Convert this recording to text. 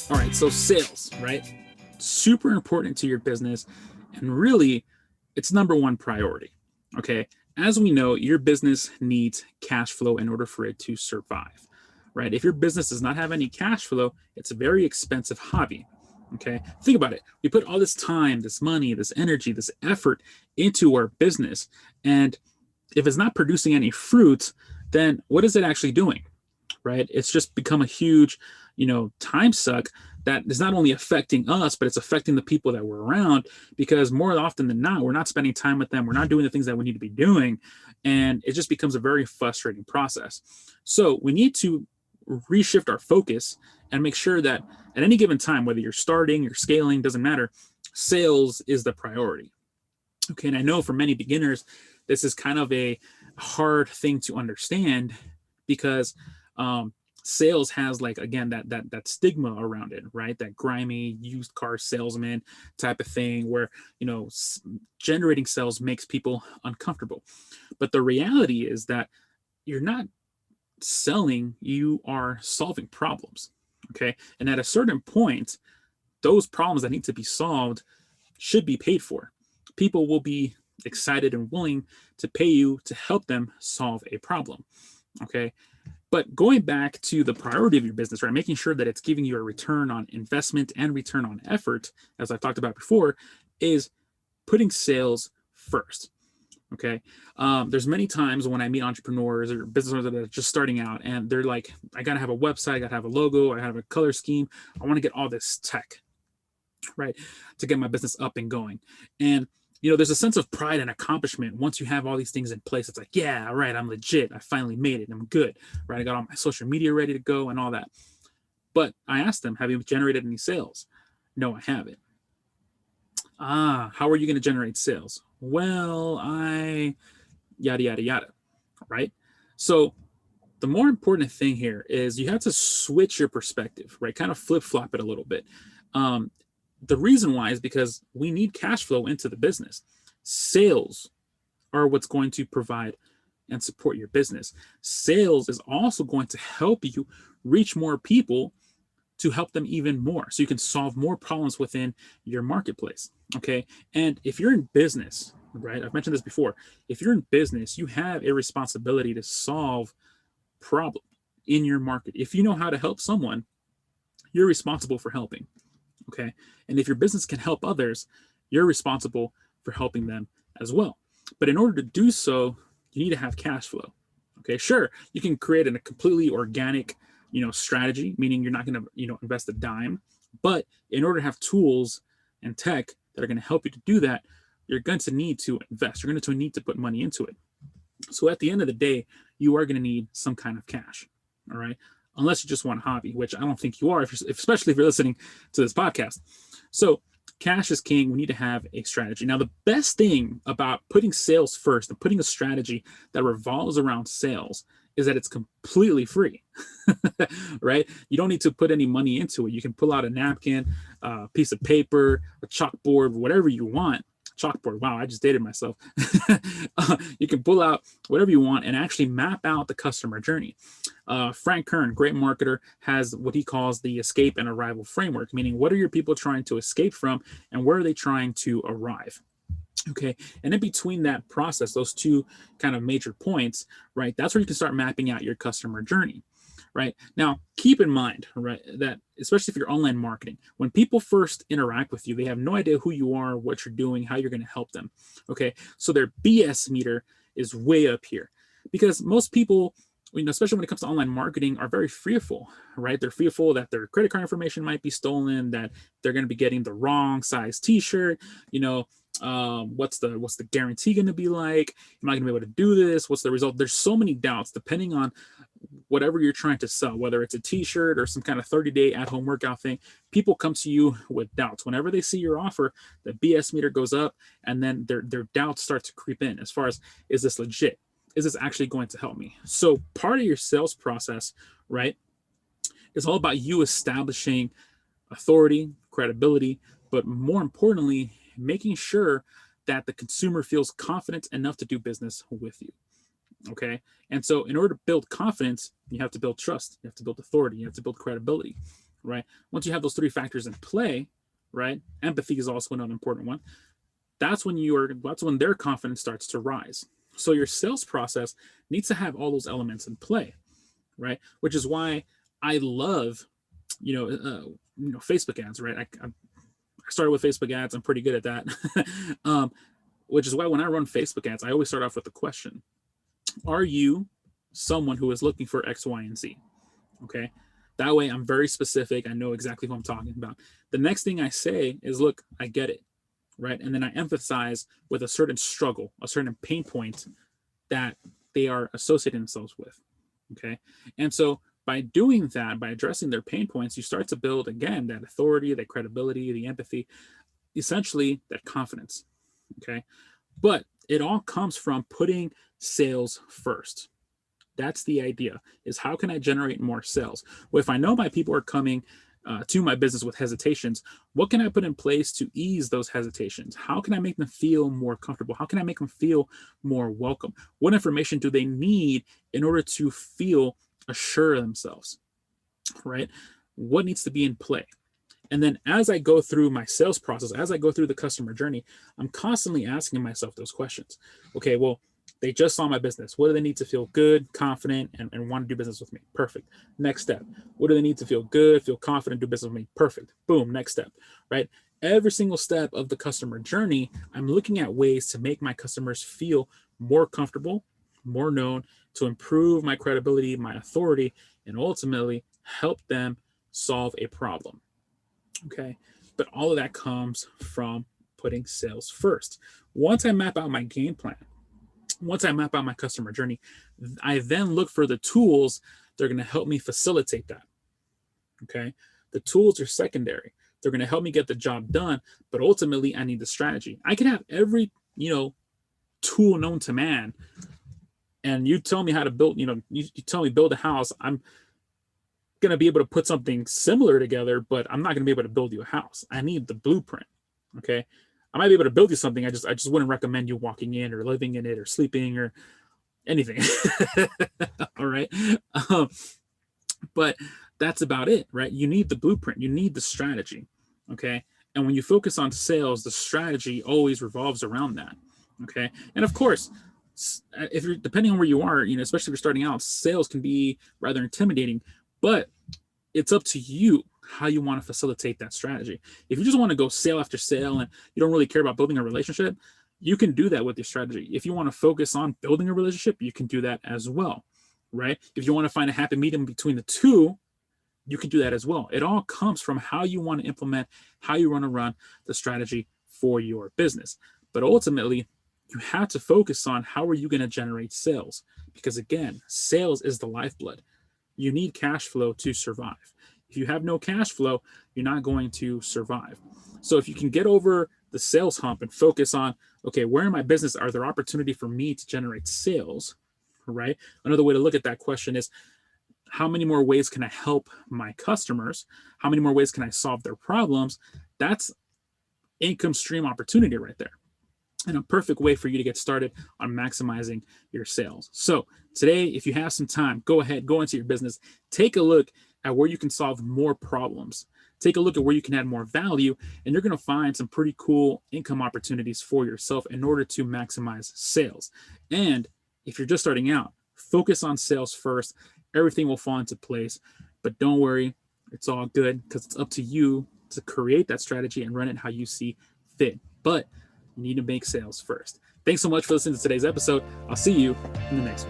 All right, so sales, right? Super important to your business, and really, it's number one priority. Okay, as we know, your business needs cash flow in order for it to survive, right? If your business does not have any cash flow, it's a very expensive hobby. Okay, think about it. We put all this time, this money, this energy, this effort into our business, and if it's not producing any fruit, then what is it actually doing? Right? It's just become a huge, time suck that is not only affecting us, but it's affecting the people that we're around because more often than not, we're not spending time with them. We're not doing the things that we need to be doing. And it just becomes a very frustrating process. So we need to reshift our focus and make sure that at any given time, whether you're starting, you're scaling, doesn't matter, sales is the priority. Okay. And I know for many beginners, this is kind of a hard thing to understand because um, sales has like again that stigma around it, right? That grimy used car salesman type of thing, where generating sales makes people uncomfortable. But the reality is that you're not selling; you are solving problems. Okay, and at a certain point, those problems that need to be solved should be paid for. People will be excited and willing to pay you to help them solve a problem. Okay. But going back to the priority of your business, right, making sure that it's giving you a return on investment and return on effort, as I've talked about before, is putting sales first. Okay. There's many times when I meet entrepreneurs or business owners that are just starting out and they're like, I got to have a website, I got to have a logo, I have a color scheme. I want to get all this tech, right, to get my business up and going. And there's a sense of pride and accomplishment once you have all these things in place. It's like, yeah, all right, I'm legit. I finally made it. I'm good, right? I got all my social media ready to go and all that. But I asked them, have you generated any sales? No, I haven't. How are you going to generate sales? Well, I yada yada yada, right? So the more important thing here is you have to switch your perspective, right? Kind of flip flop it a little bit. Um, the reason why is because we need cash flow into the business. Sales are what's going to provide and support your business. Sales is also going to help you reach more people to help them even more so you can solve more problems within your marketplace. Okay. And if you're in business, right, I've mentioned this before, if you're in business, you have a responsibility to solve problems in your market. If you know how to help someone, you're responsible for helping. Okay. And if your business can help others, you're responsible for helping them as well. But in order to do so, you need to have cash flow. Okay. Sure. You can create a completely organic, strategy, meaning you're not going to, invest a dime. But in order to have tools and tech that are going to help you to do that, you're going to need to invest. You're going to need to put money into it. So at the end of the day, you are going to need some kind of cash. All right. Unless you just want a hobby, which I don't think you are, especially if you're listening to this podcast. So cash is king. We need to have a strategy. Now, the best thing about putting sales first and putting a strategy that revolves around sales is that it's completely free, right? You don't need to put any money into it. You can pull out a napkin, a piece of paper, a chalkboard, whatever you want. Chalkboard. Wow, I just dated myself. You can pull out whatever you want and actually map out the customer journey. Frank Kern, great marketer, has what he calls the escape and arrival framework, meaning what are your people trying to escape from and where are they trying to arrive? Okay. And in between that process, those two kind of major points, right, that's where you can start mapping out your customer journey. Right now, keep in mind, right, that especially if you're online marketing, when people first interact with you, they have no idea who you are, what you're doing, how you're going to help them. Okay. So their BS meter is way up here because most people, especially when it comes to online marketing, are very fearful, right? They're fearful that their credit card information might be stolen, that they're going to be getting the wrong size T-shirt. What's the guarantee going to be like? Am I going to be able to do this? What's the result? There's so many doubts depending on whatever you're trying to sell, whether it's a T-shirt or some kind of 30-day at-home workout thing. People come to you with doubts. Whenever they see your offer, the BS meter goes up, and then their doubts start to creep in as far as, is this legit? Is this actually going to help me? So part of your sales process, right, is all about you establishing authority, credibility, but more importantly, making sure that the consumer feels confident enough to do business with you. Okay. And so in order to build confidence, you have to build trust, you have to build authority, you have to build credibility. right? Once you have those three factors in play, right? Empathy is also another important one. That's when their confidence starts to rise. So your sales process needs to have all those elements in play, right? Which is why I love, Facebook ads, right? I started with Facebook ads. I'm pretty good at that. Which is why when I run Facebook ads, I always start off with the question: are you someone who is looking for X, Y, and Z? Okay. That way I'm very specific. I know exactly who I'm talking about. The next thing I say is, look, I get it. Right. And then I emphasize with a certain struggle, a certain pain point that they are associating themselves with. Okay. And so by doing that, by addressing their pain points, you start to build again that authority, that credibility, the empathy, essentially that confidence. Okay. But it all comes from putting sales first. That's the idea, is how can I generate more sales? Well, if I know my people are coming to my business with hesitations, what can I put in place to ease those hesitations? How can I make them feel more comfortable? How can I make them feel more welcome? What information do they need in order to feel assured of themselves, right? What needs to be in play? And then as I go through my sales process, as I go through the customer journey, I'm constantly asking myself those questions. Okay, well, they just saw my business. What do they need to feel good, confident, and want to do business with me? Perfect. Next step. What do they need to feel good, feel confident, do business with me? Perfect. Boom. Next step, right? Every single step of the customer journey, I'm looking at ways to make my customers feel more comfortable, more known, to improve my credibility, my authority, and ultimately help them solve a problem. Okay. But all of that comes from putting sales first. Once I map out my game plan, once I map out my customer journey, I then look for the tools that are going to help me facilitate that. Okay. The tools are secondary. They're going to help me get the job done, but ultimately I need the strategy. I can have every, tool known to man, and you tell me how to build, you tell me build a house. I'm going to be able to put something similar together, but I'm not going to be able to build you a house. I need the blueprint. Okay. I might be able to build you something. I just wouldn't recommend you walking in or living in it or sleeping or anything. All right. Um, but that's about it, right? You need the blueprint. You need the strategy. Okay. And when you focus on sales, the strategy always revolves around that. Okay. And of course, if you're depending on where you are, especially if you're starting out, sales can be rather intimidating, but it's up to you how you want to facilitate that strategy. If you just want to go sale after sale and you don't really care about building a relationship, you can do that with your strategy. If you want to focus on building a relationship, you can do that as well, right? If you want to find a happy medium between the two, you can do that as well. It all comes from how you want to implement, how you want to run the strategy for your business. But ultimately, you have to focus on how are you going to generate sales? Because again, sales is the lifeblood. You need cash flow to survive. If you have no cash flow, you're not going to survive. So if you can get over the sales hump and focus on, okay, where in my business are there opportunity for me to generate sales, right? Another way to look at that question is, how many more ways can I help my customers? How many more ways can I solve their problems? That's income stream opportunity right there, and a perfect way for you to get started on maximizing your sales. So today, if you have some time, go ahead, go into your business, take a look at where you can solve more problems. Take a look at where you can add more value, and you're going to find some pretty cool income opportunities for yourself in order to maximize sales. And if you're just starting out, focus on sales first. Everything will fall into place. But don't worry, it's all good, because it's up to you to create that strategy and run it how you see fit. But you need to make sales first. Thanks so much for listening to today's episode. I'll see you in the next one.